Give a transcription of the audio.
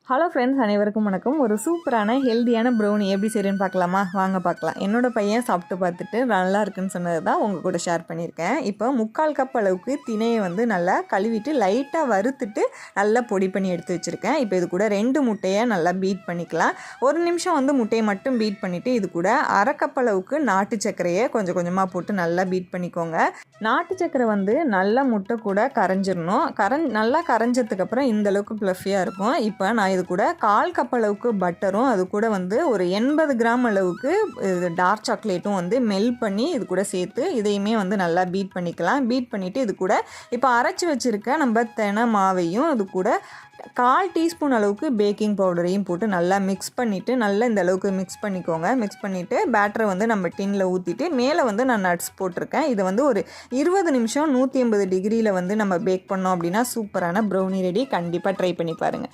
Hello friends, அனைவருக்கும் வணக்கம். ஒரு சூப்பரான ஹெல்தியான ப்ரௌனி எப்படி செய்கிறேன்னு பார்க்கலாமா? வாங்க பார்க்கலாம். என்னோட பையன் சாப்பிட்டு பார்த்துட்டு நல்லா இருக்குன்னு சொன்னது தான் உங்கள் கூட ஷேர் பண்ணியிருக்கேன். இப்போ 3/4 கப் அளவுக்கு திணையை நல்லா கழுவிட்டு லைட்டாக வறுத்துட்டு நல்லா பொடி பண்ணி எடுத்து வச்சுருக்கேன். இப்போ இது கூட 2 முட்டையை நல்லா பீட் பண்ணிக்கலாம். ஒரு நிமிஷம் முட்டையை மட்டும் பீட் பண்ணிவிட்டு இது கூட 1/2 கப் அளவுக்கு நாட்டு சர்க்கரையை கொஞ்சம் கொஞ்சமாக போட்டு நல்லா பீட் பண்ணிக்கோங்க. நாட்டு சர்க்கரை நல்லா முட்டை கூட கரைஞ்சிடணும். நல்லா கரைஞ்சதுக்கப்புறம் இந்தளவுக்கு ப்ளஃபியாக இருக்கும். இப்போ நான் இது கூட 1/4 கப் அளவுக்கு பட்டரும் அது கூட ஒரு 80 கிராம் அளவுக்கு டார்க் சாக்லேட்டும் மெல்ட் பண்ணி இது கூட சேர்த்து இதையுமே நல்லா பீட் பண்ணிக்கலாம். பீட் பண்ணிவிட்டு இது கூட இப்போ அரைச்சி வச்சுருக்க நம்ம தெனை மாவையும் இது கூட 1/4 டீஸ்பூன் அளவுக்கு பேக்கிங் பவுடரையும் போட்டு நல்லா மிக்ஸ் பண்ணிவிட்டு நல்லா இந்த அளவுக்கு மிக்ஸ் பண்ணிக்கோங்க. மிக்ஸ் பண்ணிவிட்டு பேட்டரை நம்ம டின்னில் ஊற்றிட்டு மேலே நான் நட்ஸ் போட்டிருக்கேன். இது ஒரு 20 நிமிஷம் 180 டிகிரியில் நம்ம பேக் பண்ணோம் அப்படின்னா சூப்பரான ப்ரௌனி ரெடி. கண்டிப்பாக ட்ரை பண்ணி பாருங்கள்.